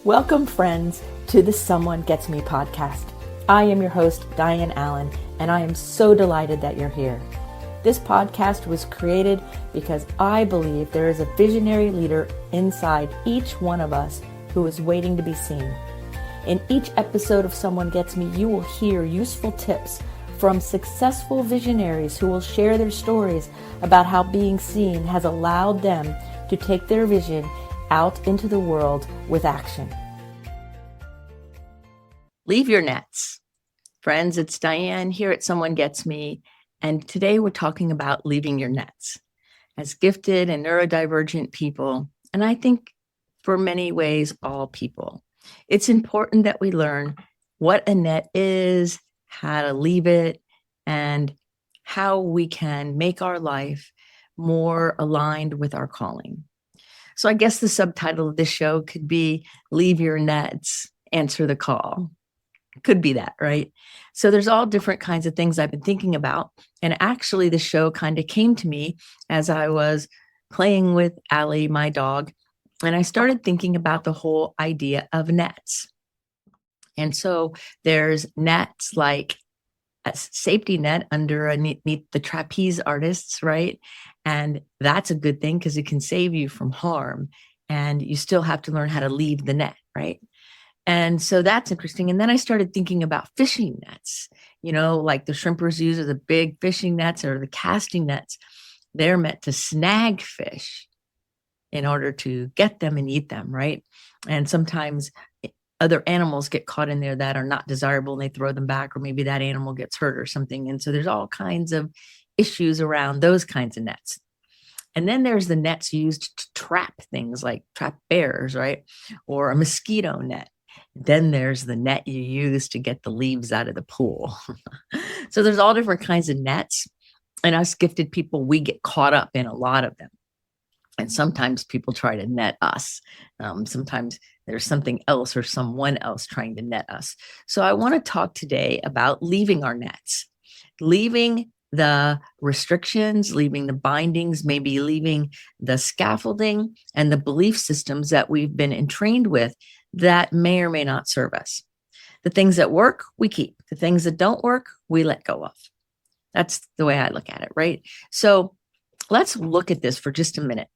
Welcome, friends, to the Someone Gets Me podcast. I am your host, Diane A, and I am so delighted that you're here. This podcast was created because I believe there is a visionary leader inside each one of us who is waiting to be seen. In each episode of Someone Gets Me, you will hear useful tips from successful visionaries who will share their stories about how being seen has allowed them to take their vision out into the world with action. Leave your nets. Friends, it's Diane here at Someone Gets Me, and today we're talking about leaving your nets. As gifted and neurodivergent people, and I think for many ways, all people, it's important that we learn what a net is, how to leave it, and how we can make our life more aligned with our calling. So I guess the subtitle of this show could be Leave Your Nets, Answer the Call. Could be that, right? So there's all different kinds of things I've been thinking about. And actually the show kind of came to me as I was playing with Allie, my dog, and I started thinking about the whole idea of nets. And so there's nets like a safety net underneath the trapeze artists, right? And that's a good thing because it can save you from harm. And you still have to learn how to leave the net, right? And so that's interesting. And then I started thinking about fishing nets, like the shrimpers use, or the big fishing nets or the casting nets. They're meant to snag fish in order to get them and eat them, right? And sometimes other animals get caught in there that are not desirable and they throw them back, or maybe that animal gets hurt or something. And so there's all kinds of issues around those kinds of nets. And then there's the nets used to trap things like trap bears, right? Or a mosquito net. Then there's the net you use to get the leaves out of the pool. So there's all different kinds of nets. And us gifted people, we get caught up in a lot of them. And sometimes people try to net us. Sometimes there's something else or someone else trying to net us. So I want to talk today about leaving our nets, leaving the restrictions, leaving the bindings, maybe leaving the scaffolding and the belief systems that we've been entrained with that may or may not serve us. The things that work, we keep. The things that don't work, we let go of. That's the way I look at it, right? So let's look at this for just a minute.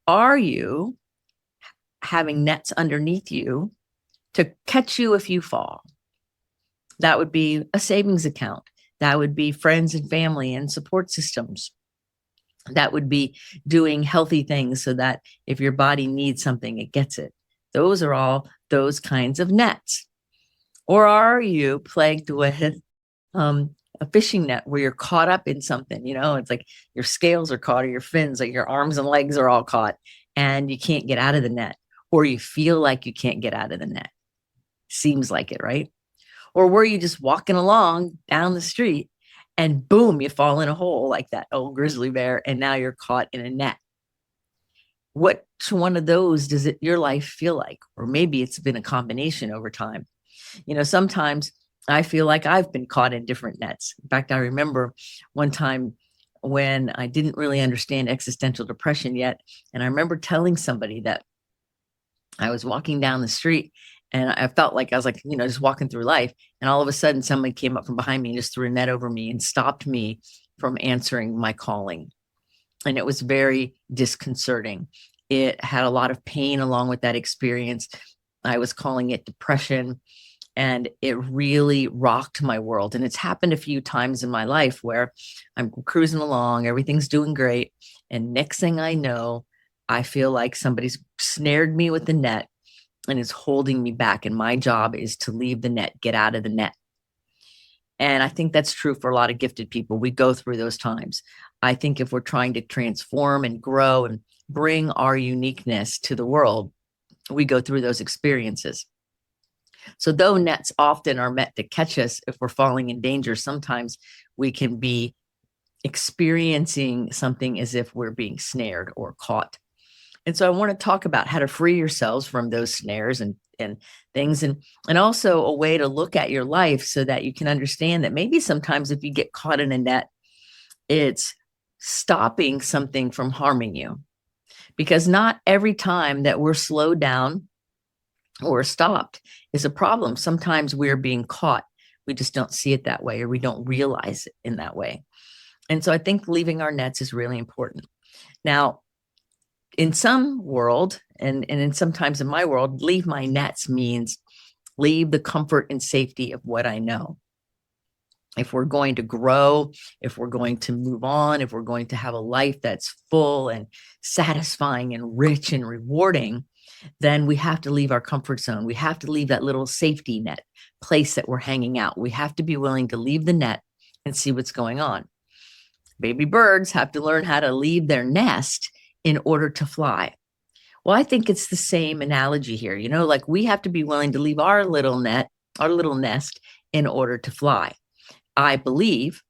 Are you having nets underneath you to catch you if you fall? That would be a savings account. That would be friends and family and support systems. That would be doing healthy things so that if your body needs something, it gets it. Those are all those kinds of nets. Or are you plagued with a fishing net where you're caught up in something? It's like your scales are caught, or your fins, like your arms and legs are all caught, and you can't get out of the net, or you feel like you can't get out of the net. Seems like it, right? Or were you just walking along down the street and boom, you fall in a hole like that old grizzly bear, and now you're caught in a net? Which one of those does your life feel like? Or maybe it's been a combination over time. Sometimes I feel like I've been caught in different nets. In fact, I remember one time when I didn't really understand existential depression yet. And I remember telling somebody that I was walking down the street and I felt like I was just walking through life. And all of a sudden somebody came up from behind me and just threw a net over me and stopped me from answering my calling. And it was very disconcerting. It had a lot of pain along with that experience. I was calling it depression, and it really rocked my world. And it's happened a few times in my life where I'm cruising along, everything's doing great. And next thing I know, I feel like somebody's snared me with the net and is holding me back. And my job is to leave the net, get out of the net. And I think that's true for a lot of gifted people. We go through those times. I think if we're trying to transform and grow and bring our uniqueness to the world, we go through those experiences. So though nets often are meant to catch us if we're falling in danger, sometimes we can be experiencing something as if we're being snared or caught. And so I want to talk about how to free yourselves from those snares and things, and also a way to look at your life so that you can understand that maybe sometimes if you get caught in a net, it's stopping something from harming you. Because not every time that we're slowed down or stopped is a problem. Sometimes we're being caught. We just don't see it that way, or we don't realize it in that way. And so I think leaving our nets is really important. Now, in some world, and in sometimes in my world, leave my nets means leave the comfort and safety of what I know. If we're going to grow, if we're going to move on, if we're going to have a life that's full and satisfying and rich and rewarding, then we have to leave our comfort zone. We have to leave that little safety net place that we're hanging out. We have to be willing to leave the net and see what's going on. Baby birds have to learn how to leave their nest in order to fly. Well, I think it's the same analogy here. Like we have to be willing to leave our little nest in order to fly. I believe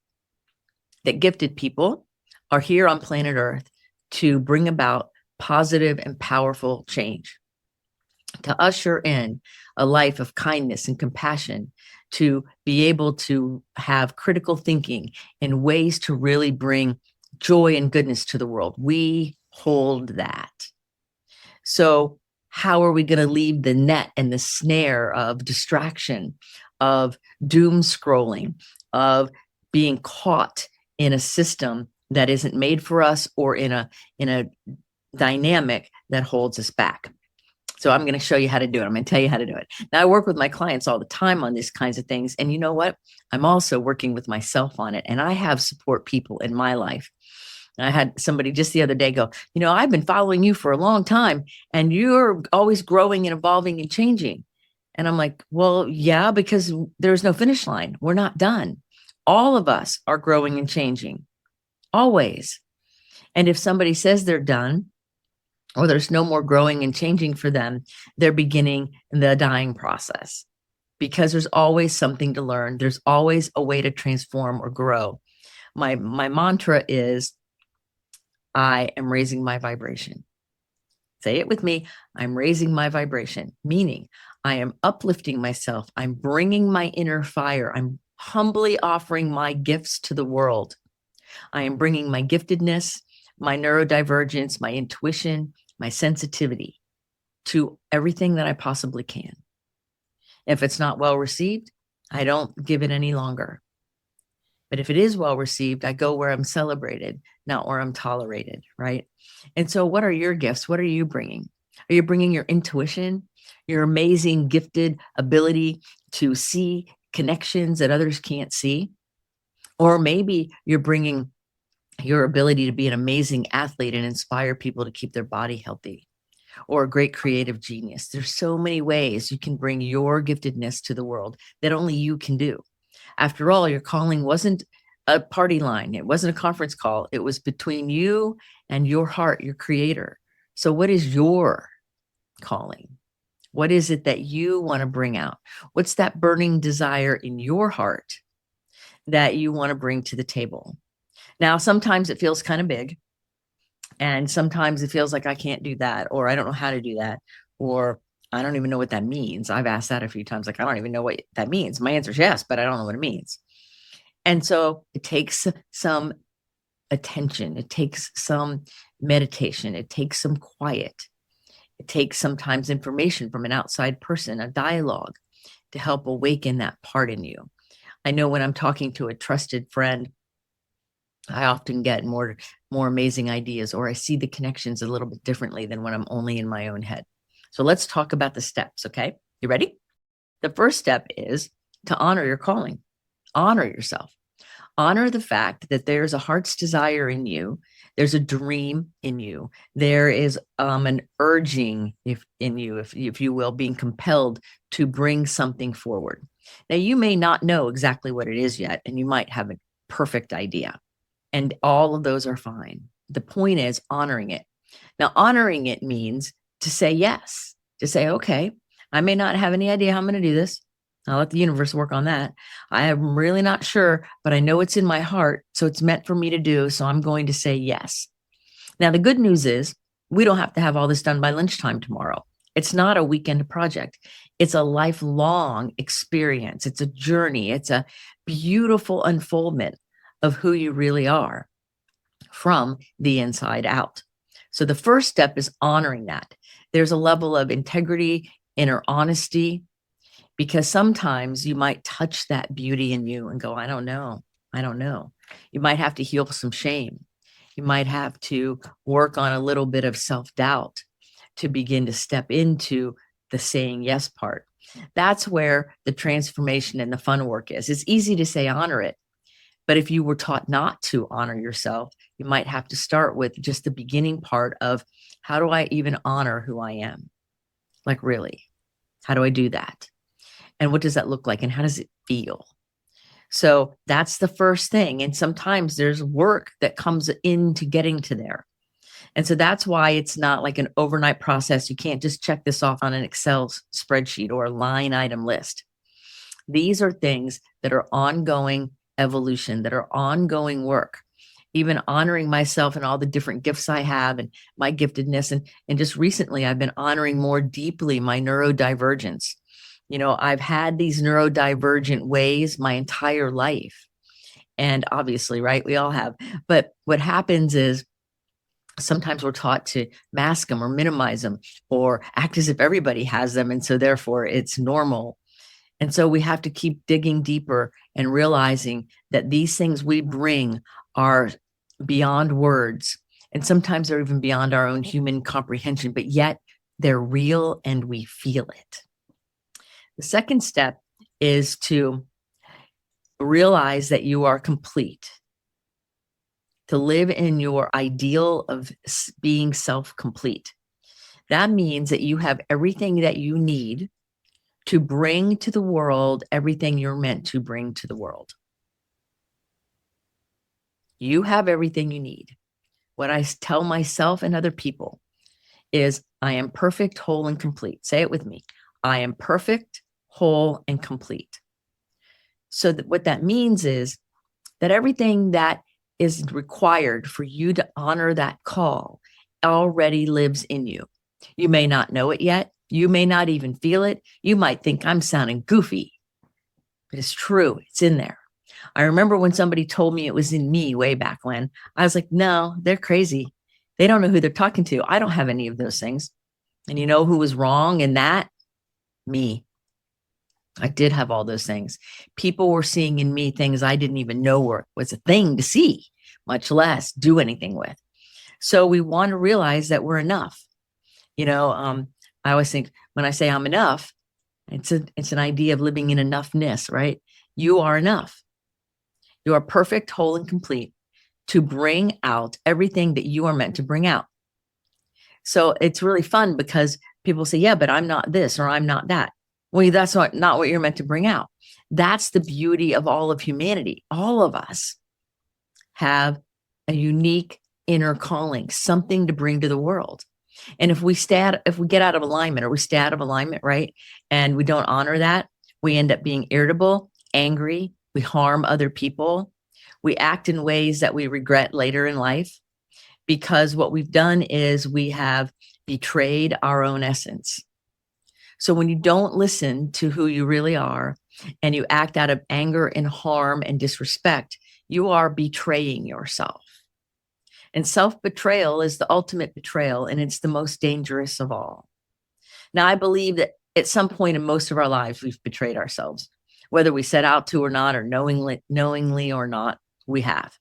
that gifted people are here on planet Earth to bring about positive and powerful change, to usher in a life of kindness and compassion, to be able to have critical thinking and ways to really bring joy and goodness to the world. We hold that. So how are we going to leave the net and the snare of distraction, of doom scrolling, of being caught in a system that isn't made for us, or in a dynamic that holds us back? So I'm going to show you how to do it. I'm going to tell you how to do it. Now, I work with my clients all the time on these kinds of things. And you know what? I'm also working with myself on it. And I have support people in my life. And I had somebody just the other day go, I've been following you for a long time and you're always growing and evolving and changing. And I'm like, well, yeah, because there's no finish line. We're not done. All of us are growing and changing, always. And if somebody says they're done, or there's no more growing and changing for them, they're beginning the dying process, because there's always something to learn. There's always a way to transform or grow. My mantra is, I am raising my vibration. Say it with me. I'm raising my vibration, meaning I am uplifting myself. I'm bringing my inner fire. I'm humbly offering my gifts to the world. I am bringing my giftedness, my neurodivergence, my intuition, my sensitivity to everything that I possibly can. If it's not well received, I don't give it any longer. But if it is well received, I go where I'm celebrated, not where I'm tolerated, right? And so what are your gifts? What are you bringing? Are you bringing your intuition, your amazing gifted ability to see connections that others can't see? Or maybe you're bringing your ability to be an amazing athlete and inspire people to keep their body healthy, or a great creative genius. There's so many ways you can bring your giftedness to the world that only you can do. After all, your calling wasn't a party line. It wasn't a conference call. It was between you and your heart, your creator. So what is your calling? What is it that you want to bring out? What's that burning desire in your heart that you want to bring to the table? Now, sometimes it feels kind of big, and sometimes it feels like I can't do that, or I don't know how to do that, or I don't even know what that means. I've asked that a few times, like, I don't even know what that means. My answer is yes, but I don't know what it means. And so it takes some attention. It takes some meditation. It takes some quiet. It takes sometimes information from an outside person, a dialogue, to help awaken that part in you. I know when I'm talking to a trusted friend, I often get more amazing ideas, or I see the connections a little bit differently than when I'm only in my own head. So let's talk about the steps, okay? You ready? The first step is to honor your calling. Honor yourself. Honor the fact that there's a heart's desire in you. There's a dream in you. There is an urging in you, if you will, being compelled to bring something forward. Now, you may not know exactly what it is yet, and you might have a perfect idea. And all of those are fine. The point is honoring it. Now, honoring it means to say yes, to say, okay, I may not have any idea how I'm going to do this. I'll let the universe work on that. I am really not sure, but I know it's in my heart, so it's meant for me to do, so I'm going to say yes. Now, the good news is we don't have to have all this done by lunchtime tomorrow. It's not a weekend project. It's a lifelong experience. It's a journey. It's a beautiful unfoldment of who you really are from the inside out. So the first step is honoring that. There's a level of integrity inner honesty, because sometimes you might touch that beauty in you and go, I don't know. I don't know. You might have to heal some shame. You might have to work on a little bit of self-doubt to begin to step into the saying yes part. That's where the transformation and the fun work is. It's easy to say honor it, but if you were taught not to honor yourself, you might have to start with just the beginning part of, how do I even honor who I am? Like, really, how do I do that? And what does that look like? And how does it feel? So that's the first thing. And sometimes there's work that comes into getting to there. And so that's why it's not like an overnight process. You can't just check this off on an Excel spreadsheet or a line item list. These are things that are ongoing evolution, that are ongoing work. Even honoring myself and all the different gifts I have and my giftedness. And just recently, I've been honoring more deeply my neurodivergence. You know, I've had these neurodivergent ways my entire life. And obviously, right, we all have. But what happens is sometimes we're taught to mask them or minimize them or act as if everybody has them. And so therefore it's normal. And so we have to keep digging deeper and realizing that these things we bring are beyond words. And sometimes they're even beyond our own human comprehension, but yet they're real and we feel it. The second step is to realize that you are complete, to live in your ideal of being self-complete. That means that you have everything that you need to bring to the world everything you're meant to bring to the world. You have everything you need. What I tell myself and other people is, I am perfect, whole, and complete. Say it with me. I am perfect, whole, and complete. So what that means is that everything that is required for you to honor that call already lives in you. You may not know it yet. You may not even feel it. You might think I'm sounding goofy, but it's true. It's in there. I remember when somebody told me it was in me way back when. I was like, no, they're crazy. They don't know who they're talking to. I don't have any of those things. And you know who was wrong in that? Me. I did have all those things. People were seeing in me things I didn't even know was a thing to see, much less do anything with. So we want to realize that we're enough. You know, I always think when I say I'm enough, it's an idea of living in enoughness, right? You are enough. You are perfect, whole, and complete to bring out everything that you are meant to bring out. So it's really fun because people say, yeah, but I'm not this or I'm not that. Well, that's not what you're meant to bring out. That's the beauty of all of humanity. All of us have a unique inner calling, something to bring to the world. And if we get out of alignment, or we stay out of alignment, right, and we don't honor that, we end up being irritable, angry, we harm other people, we act in ways that we regret later in life, because what we've done is we have betrayed our own essence. So when you don't listen to who you really are and you act out of anger and harm and disrespect, you are betraying yourself. And self-betrayal is the ultimate betrayal, and it's the most dangerous of all. Now, I believe that at some point in most of our lives, we've betrayed ourselves, whether we set out to or not, or knowingly or not, we have.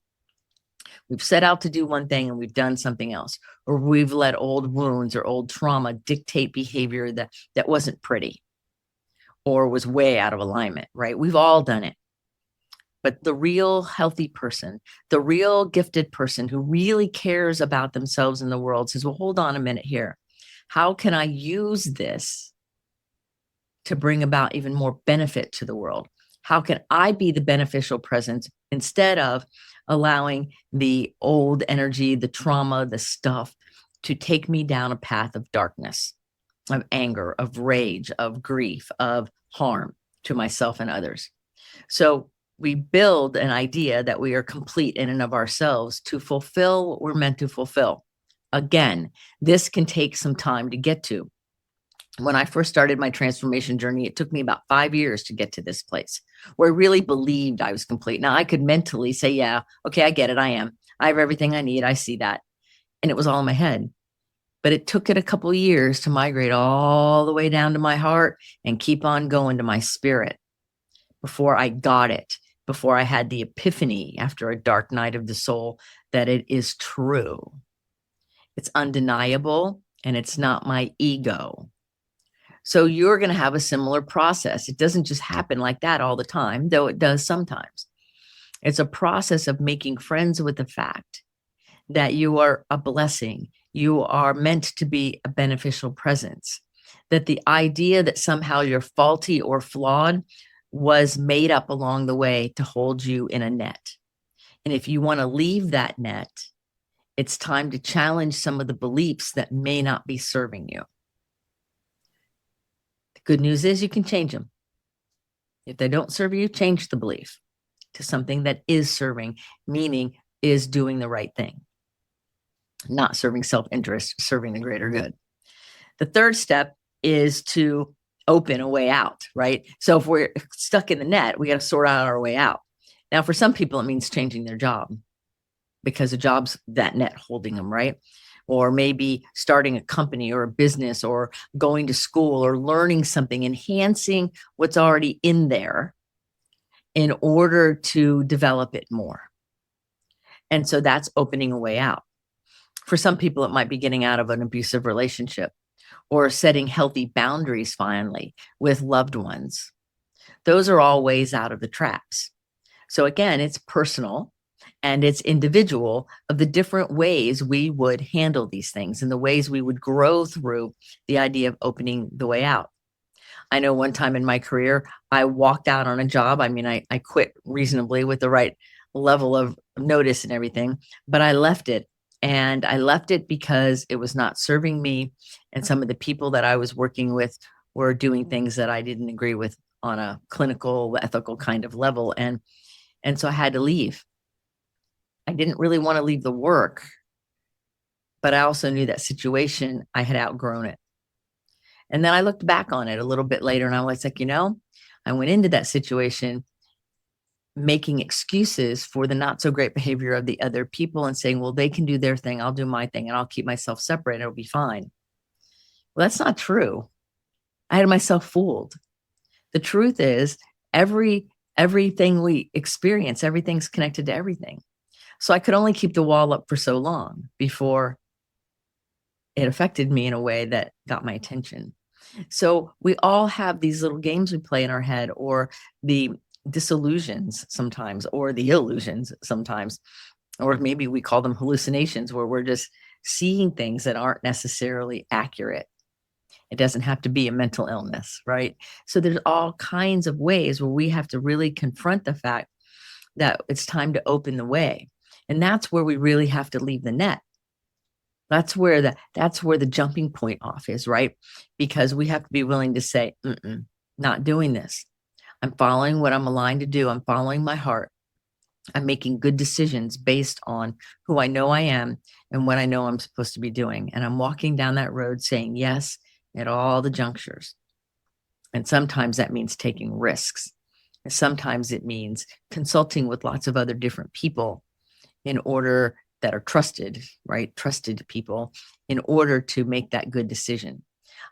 We've set out to do one thing and we've done something else, or we've let old wounds or old trauma dictate behavior that wasn't pretty or was way out of alignment, right? We've all done it. But the real healthy person, the real gifted person who really cares about themselves in the world says, well, hold on a minute here. How can I use this to bring about even more benefit to the world? How can I be the beneficial presence instead of allowing the old energy, the trauma, the stuff to take me down a path of darkness, of anger, of rage, of grief, of harm to myself and others? So we build an idea that we are complete in and of ourselves to fulfill what we're meant to fulfill. Again, this can take some time to get to. When I first started my transformation journey, it took me about 5 years to get to this place where I really believed I was complete. Now I could mentally say, yeah, okay, I get it. I am. I have everything I need. I see that. And it was all in my head. But it took it a couple of years to migrate all the way down to my heart and keep on going to my spirit before I got it, before I had the epiphany after a dark night of the soul that it is true. It's undeniable, and it's not my ego. So you're going to have a similar process. It doesn't just happen like that all the time, though it does sometimes. It's a process of making friends with the fact that you are a blessing. You are meant to be a beneficial presence. That the idea that somehow you're faulty or flawed was made up along the way to hold you in a net. And if you want to leave that net, it's time to challenge some of the beliefs that may not be serving you. The good news is you can change them. If they don't serve you, change the belief to something that is serving, meaning is doing the right thing, not serving self-interest, serving the greater good. The third step is to open a way out, right? So if we're stuck in the net, we got to sort out our way out. Now, for some people, it means changing their job because the job's that net holding them, right? Or maybe starting a company or a business or going to school or learning something, enhancing what's already in there in order to develop it more. And so that's opening a way out. For some people, it might be getting out of an abusive relationship or setting healthy boundaries finally with loved ones. Those are all ways out of the traps. So again, it's personal and it's individual of the different ways we would handle these things and the ways we would grow through the idea of opening the way out. I know one time in my career, I walked out on a job. I mean, I quit reasonably with the right level of notice and everything, but I left it. And I left it because it was not serving me. And some of the people that I was working with were doing things that I didn't agree with on a clinical, ethical kind of level. And so I had to leave. I didn't really want to leave the work, but I also knew that situation, I had outgrown it. And then I looked back on it a little bit later and I was like, I went into that situation making excuses for the not so great behavior of the other people and saying, well, they can do their thing. I'll do my thing and I'll keep myself separate. It'll be fine. Well, that's not true. I had myself fooled. The truth is everything we experience, everything's connected to everything. So I could only keep the wall up for so long before it affected me in a way that got my attention. So we all have these little games we play in our head, or the disillusions sometimes, or the illusions sometimes, or maybe we call them hallucinations, where we're just seeing things that aren't necessarily accurate. It doesn't have to be a mental illness, right? So there's all kinds of ways where we have to really confront the fact that it's time to open the way. And that's where we really have to leave the net. That's where the jumping point off is, right? Because we have to be willing to say, not doing this. I'm following what I'm aligned to do. I'm following my heart. I'm making good decisions based on who I know I am and what I know I'm supposed to be doing. And I'm walking down that road saying yes at all the junctures. And sometimes that means taking risks. And sometimes it means consulting with lots of other different people in order that are trusted, right? Trusted people in order to make that good decision.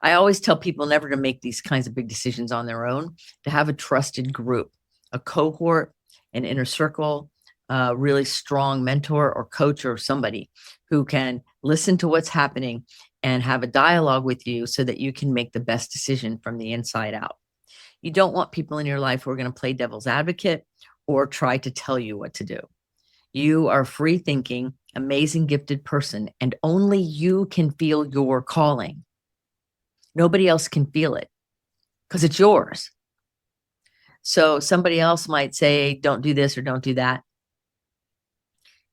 I always tell people never to make these kinds of big decisions on their own, to have a trusted group, a cohort, an inner circle, a really strong mentor or coach or somebody who can listen to what's happening and have a dialogue with you so that you can make the best decision from the inside out. You don't want people in your life who are going to play devil's advocate or try to tell you what to do. You are a free thinking, amazing, gifted person, and only you can feel your calling. Nobody else can feel it because it's yours. So somebody else might say, don't do this or don't do that.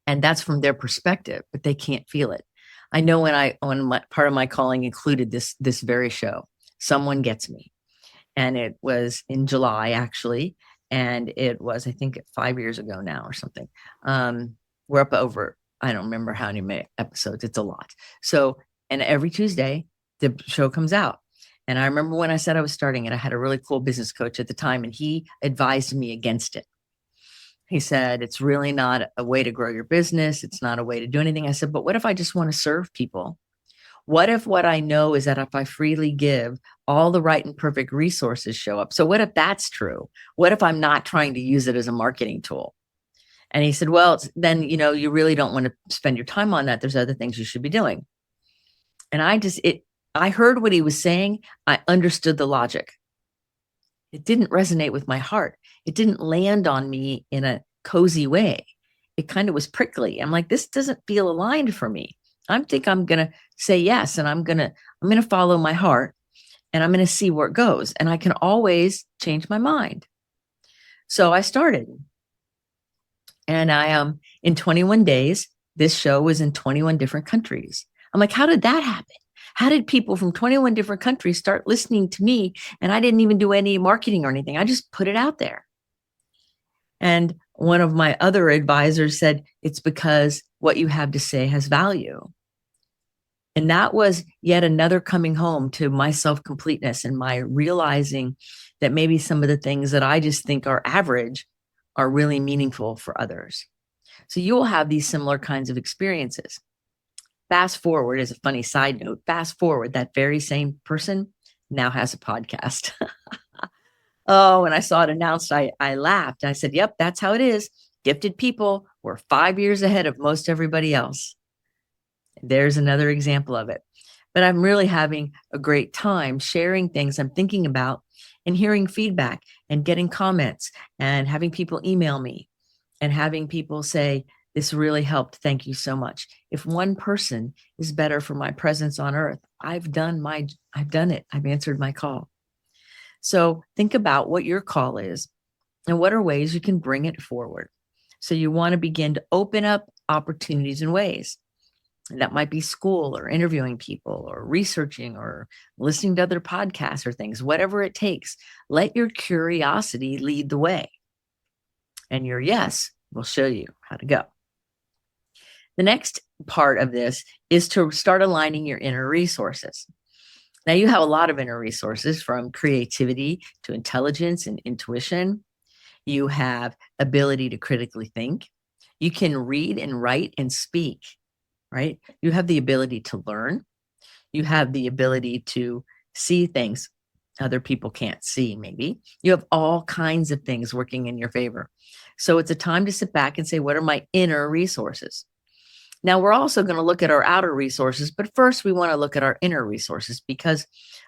And that's from their perspective, but they can't feel it. I know when part of my calling included this very show, Someone Gets Me. And it was in July, actually. And it was, I think, 5 years ago now or something. We're up over, I don't remember how many episodes. It's a lot. So, and every Tuesday, the show comes out. And I remember when I said I was starting it, I had a really cool business coach at the time, and he advised me against it. He said, it's really not a way to grow your business. It's not a way to do anything. I said, but what if I just want to serve people? What if what I know is that if I freely give, all the right and perfect resources show up? So what if that's true? What if I'm not trying to use it as a marketing tool? And he said, well, then, you really don't want to spend your time on that. There's other things you should be doing. And I heard what he was saying. I understood the logic. It didn't resonate with my heart. It didn't land on me in a cozy way. It kind of was prickly. I'm like, this doesn't feel aligned for me. I think I'm going to say yes. And I'm going to follow my heart, and I'm going to see where it goes. And I can always change my mind. So I started, and in 21 days, this show was in 21 different countries. I'm like, how did that happen? How did people from 21 different countries start listening to me? And I didn't even do any marketing or anything. I just put it out there. And one of my other advisors said, it's because what you have to say has value. And that was yet another coming home to my self-completeness and my realizing that maybe some of the things that I just think are average are really meaningful for others. So you will have these similar kinds of experiences. Fast forward, as a funny side note, fast forward, that very same person now has a podcast. Oh, when I saw it announced, I laughed. I said, yep, that's how it is. Gifted people were 5 years ahead of most everybody else. There's another example of it. But I'm really having a great time sharing things I'm thinking about and hearing feedback and getting comments and having people email me and having people say, this really helped. Thank you so much. If one person is better for my presence on earth, I've done it. I've answered my call. So think about what your call is and what are ways you can bring it forward. So you want to begin to open up opportunities and ways. And that might be school or interviewing people or researching or listening to other podcasts or things, whatever it takes. Let your curiosity lead the way. And your yes will show you how to go. The next part of this is to start aligning your inner resources. Now, you have a lot of inner resources, from creativity to intelligence and intuition. You have ability to critically think. You can read and write and speak, right? You have the ability to learn. You have the ability to see things other people can't see, maybe. You have all kinds of things working in your favor. So it's a time to sit back and say, what are my inner resources? Now, we're also going to look at our outer resources, but first we want to look at our inner resources, because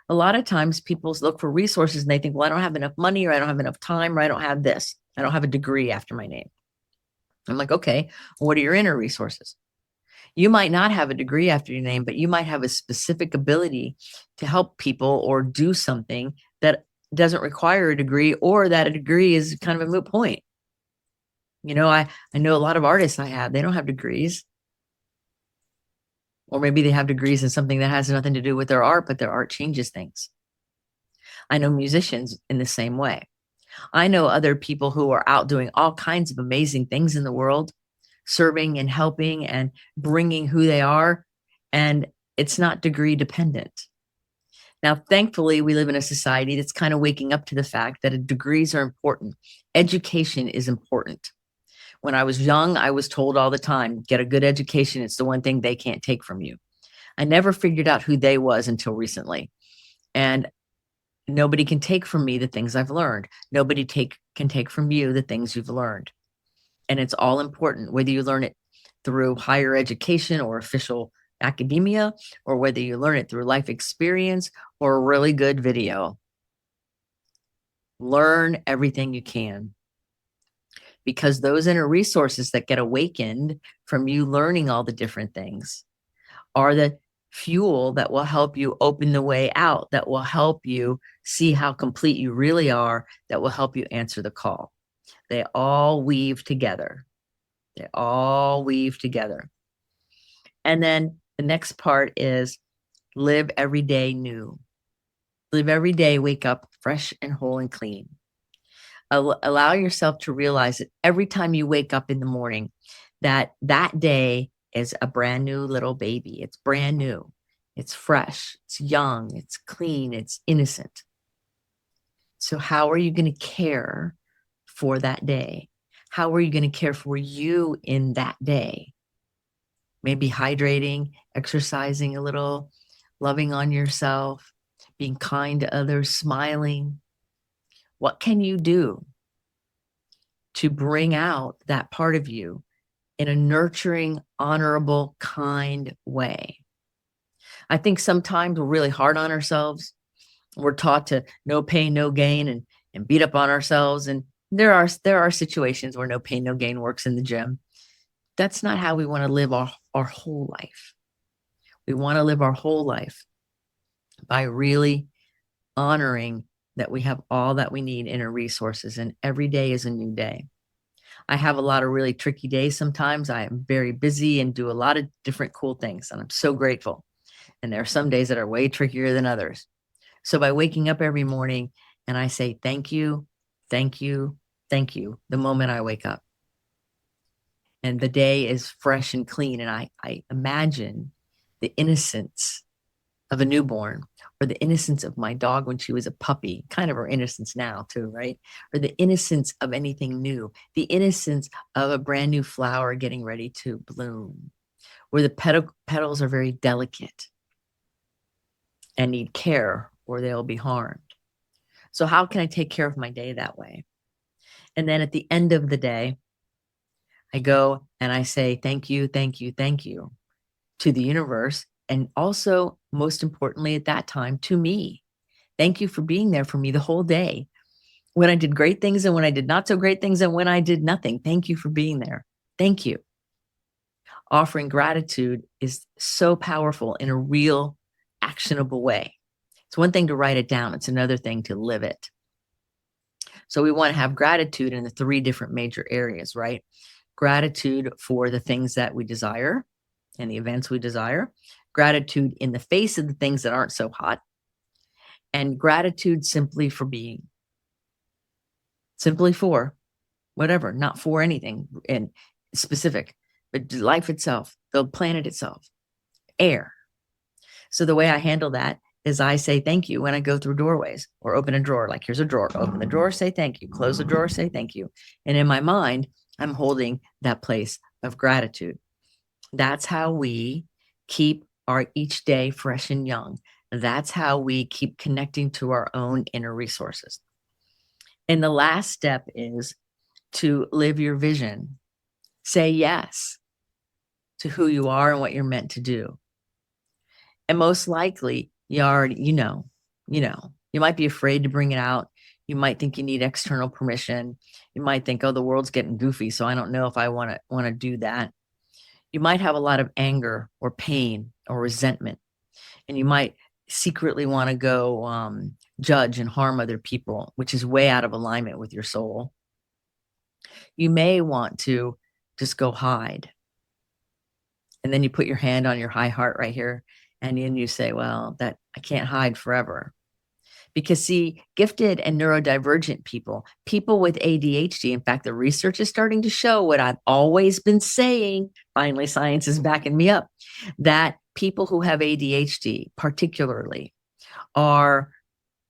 a lot of times people look for resources and they think, well, I don't have enough money, or I don't have enough time, or I don't have this. I don't have a degree after my name. I'm like, okay, what are your inner resources? You might not have a degree after your name, but you might have a specific ability to help people or do something that doesn't require a degree, or that a degree is kind of a moot point. I know a lot of artists they don't have degrees. Or maybe they have degrees in something that has nothing to do with their art, but their art changes things. I know musicians in the same way. I know other people who are out doing all kinds of amazing things in the world, serving and helping and bringing who they are. And it's not degree dependent. Now, thankfully, we live in a society that's kind of waking up to the fact that degrees are important. Education is important. When I was young, I was told all the time, get a good education. It's the one thing they can't take from you. I never figured out who they was until recently. And nobody can take from me the things I've learned. Nobody can take from you the things you've learned. And it's all important, whether you learn it through higher education or official academia, or whether you learn it through life experience or a really good video. Learn everything you can. Because those inner resources that get awakened from you learning all the different things are the fuel that will help you open the way out, that will help you see how complete you really are, that will help you answer the call. They all weave together. They all weave together. And then the next part is live every day new. Live every day, wake up fresh and whole and clean. Allow yourself to realize that every time you wake up in the morning, that day is a brand new little baby. It's brand new. It's fresh. It's young. It's clean. It's innocent. So how are you going to care for that day? How are you going to care for you in that day? Maybe hydrating, exercising a little, loving on yourself, being kind to others, smiling. What can you do to bring out that part of you in a nurturing, honorable, kind way? I think sometimes we're really hard on ourselves. We're taught to no pain, no gain, and beat up on ourselves. And there are situations where no pain, no gain works in the gym. That's not how we want to live our whole life. We want to live our whole life by really honoring that we have all that we need inner resources, and every day is a new day. I have a lot of really tricky days sometimes. I am very busy and do a lot of different cool things, and I'm so grateful. And there are some days that are way trickier than others. So by waking up every morning and I say, thank you, thank you, thank you, the moment I wake up. And the day is fresh and clean. And I imagine the innocence of a newborn, or the innocence of my dog when she was a puppy, kind of her innocence now too, right? Or the innocence of anything new, the innocence of a brand new flower getting ready to bloom, where the petals are very delicate and need care or they'll be harmed. So how can I take care of my day that way? And then at the end of the day, I go and I say, thank you, thank you, thank you to the universe. And also, most importantly, at that time, to me. Thank you for being there for me the whole day. When I did great things and when I did not so great things and when I did nothing. Thank you for being there. Thank you. Offering gratitude is so powerful in a real, actionable way. It's one thing to write it down. It's another thing to live it. So we want to have gratitude in the 3 different major areas, right? Gratitude for the things that we desire and the events we desire. Gratitude in the face of the things that aren't so hot. And gratitude simply for being. Simply for whatever, not for anything in specific, but life itself, the planet itself, air. So the way I handle that is I say thank you when I go through doorways or open a drawer. Like, here's a drawer, open the drawer, say thank you, close the drawer, say thank you. And in my mind, I'm holding that place of gratitude. That's how we keep our each day fresh and young. That's how we keep connecting to our own inner resources. And the last step is to live your vision. Say yes to who you are and what you're meant to do. And most likely, you already, you might be afraid to bring it out. You might think you need external permission. You might think, oh, the world's getting goofy, so I don't know if I want to do that. You might have a lot of anger or pain or resentment, and you might secretly want to go judge and harm other people, which is way out of alignment with your soul. You may want to just go hide. And then you put your hand on your high heart right here, and then you say, well, that I can't hide forever. Because see, gifted and neurodivergent people with ADHD, in fact, the research is starting to show what I've always been saying. Finally, science is backing me up, that people who have ADHD particularly are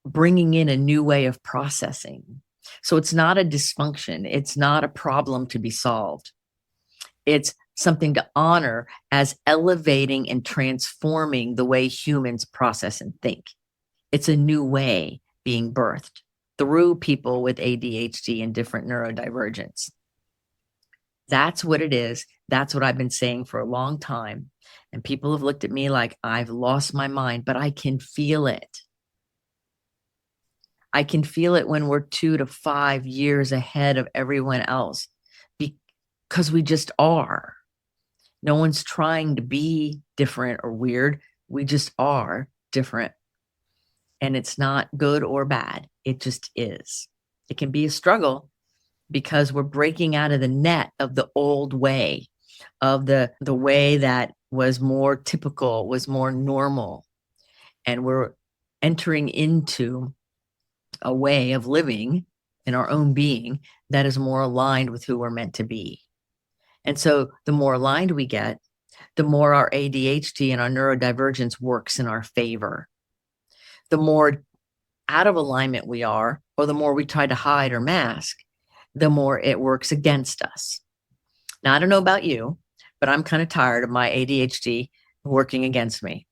bringing in a new way of processing. So it's not a dysfunction. It's not a problem to be solved. It's something to honor as elevating and transforming the way humans process and think. It's a new way being birthed through people with ADHD and different neurodivergence. That's what it is. That's what I've been saying for a long time. And people have looked at me like I've lost my mind, but I can feel it. I can feel it when we're 2 to 5 years ahead of everyone else, because we just are. No one's trying to be different or weird. We just are different. And it's not good or bad. It just is. It can be a struggle because we're breaking out of the net of the old way, of the way that was more typical, was more normal. And we're entering into a way of living in our own being that is more aligned with who we're meant to be. And so the more aligned we get, the more our ADHD and our neurodivergence works in our favor. The more out of alignment we are, or the more we try to hide or mask, the more it works against us. Now, I don't know about you, but I'm kind of tired of my ADHD working against me.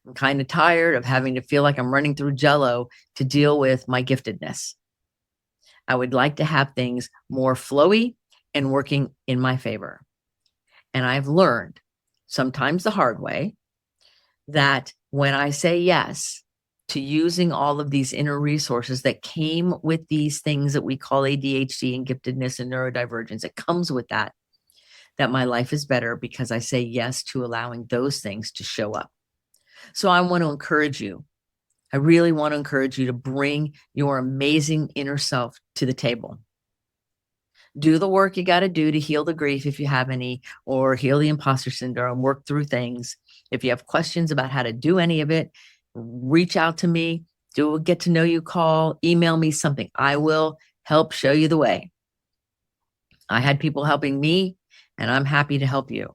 I'm kind of tired of having to feel like I'm running through jello to deal with my giftedness. I would like to have things more flowy and working in my favor. And I've learned, sometimes the hard way, that when I say yes to using all of these inner resources that came with these things that we call ADHD and giftedness and neurodivergence, it comes with that my life is better because I say yes to allowing those things to show up. So I want to encourage you. I really want to encourage you to bring your amazing inner self to the table. Do the work you got to do to heal the grief if you have any, or heal the imposter syndrome, work through things. If you have questions about how to do any of it, reach out to me, do a get to know you call, email me something. I will help show you the way. I had people helping me, and I'm happy to help you.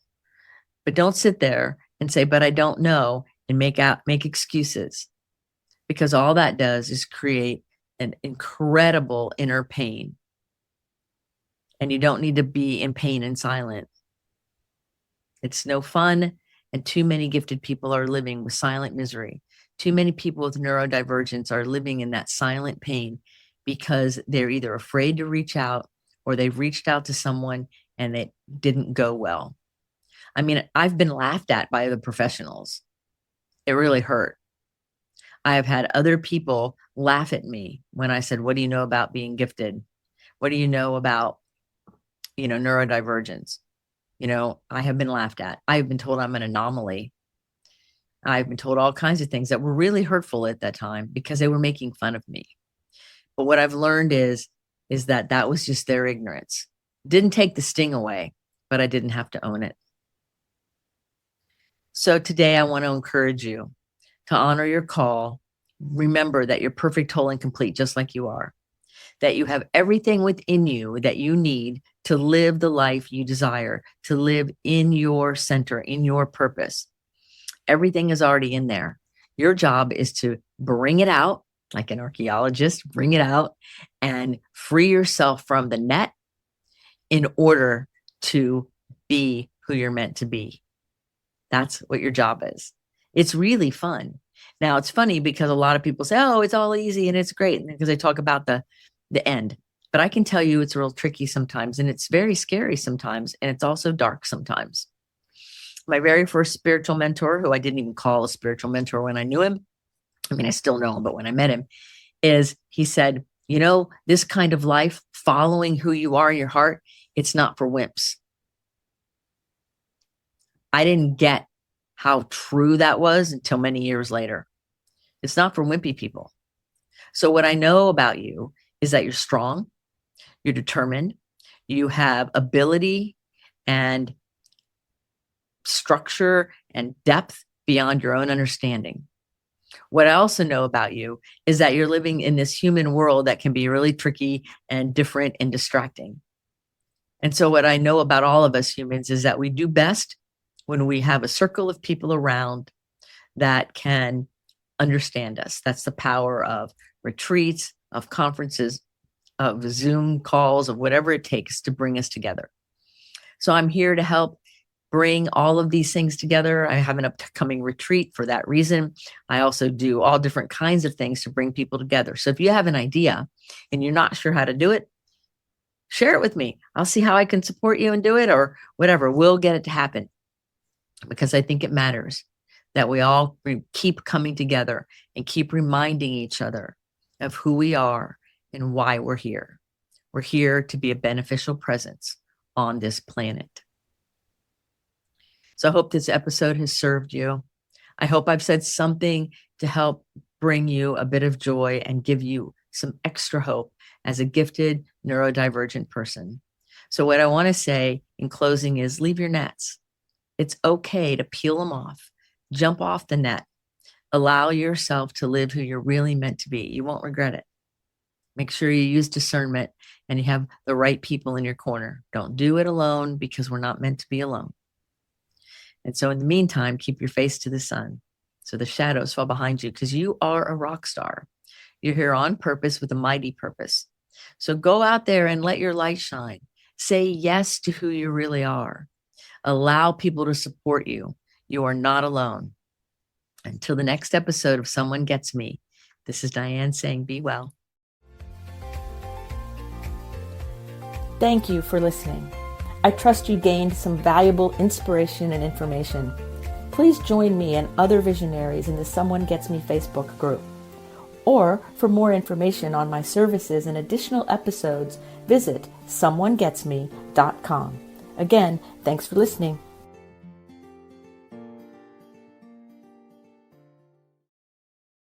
But don't sit there and say, but I don't know, and make excuses, because all that does is create an incredible inner pain. And you don't need to be in pain and silent. It's no fun. And too many gifted people are living with silent misery. Too many people with neurodivergence are living in that silent pain because they're either afraid to reach out, or they've reached out to someone and it didn't go well. I mean, I've been laughed at by the professionals. It really hurt. I have had other people laugh at me when I said, what do you know about being gifted? What do you know about, neurodivergence? I have been laughed at. I've been told I'm an anomaly. I've been told all kinds of things that were really hurtful at that time because they were making fun of me. But what I've learned is that was just their ignorance. Didn't take the sting away, but I didn't have to own it. So today I want to encourage you to honor your call. Remember that you're perfect, whole, and complete, just like you are. That you have everything within you that you need to live the life you desire, to live in your center, in your purpose. Everything is already in there. Your job is to bring it out, like an archaeologist, bring it out and free yourself from the net in order to be who you're meant to be. That's what your job is. It's really fun. Now, it's funny because a lot of people say, oh, it's all easy and it's great, because they talk about the end. But I can tell you it's real tricky sometimes, and it's very scary sometimes, and it's also dark sometimes. My very first spiritual mentor, who I didn't even call a spiritual mentor when I knew him, I mean, I still know him, but when I met him, he said, this kind of life, following who you are in your heart, it's not for wimps. I didn't get how true that was until many years later. It's not for wimpy people. So what I know about you is that you're strong, you're determined, you have ability and structure and depth beyond your own understanding. What I also know about you is that you're living in this human world that can be really tricky and different and distracting. And so what I know about all of us humans is that we do best when we have a circle of people around that can understand us. That's the power of retreats, of conferences, of Zoom calls, of whatever it takes to bring us together. So I'm here to help bring all of these things together. I have an upcoming retreat for that reason. I also do all different kinds of things to bring people together. So if you have an idea and you're not sure how to do it, share it with me. I'll see how I can support you and do it, or whatever. We'll get it to happen, because I think it matters that we all keep coming together and keep reminding each other of who we are and why we're here. We're here to be a beneficial presence on this planet. So I hope this episode has served you. I hope I've said something to help bring you a bit of joy and give you some extra hope as a gifted neurodivergent person. So what I want to say in closing is leave your nets. It's okay to peel them off, jump off the net, allow yourself to live who you're really meant to be. You won't regret it. Make sure you use discernment and you have the right people in your corner. Don't do it alone, because we're not meant to be alone. And so in the meantime, keep your face to the sun so the shadows fall behind you, because you are a rock star. You're here on purpose with a mighty purpose. So go out there and let your light shine. Say yes to who you really are. Allow people to support you. You are not alone. Until the next episode of Someone Gets Me, this is Diane saying be well. Thank you for listening. I trust you gained some valuable inspiration and information. Please join me and other visionaries in the Someone Gets Me Facebook group. Or for more information on my services and additional episode's, visit someonegetsme.com. Again, thanks for listening.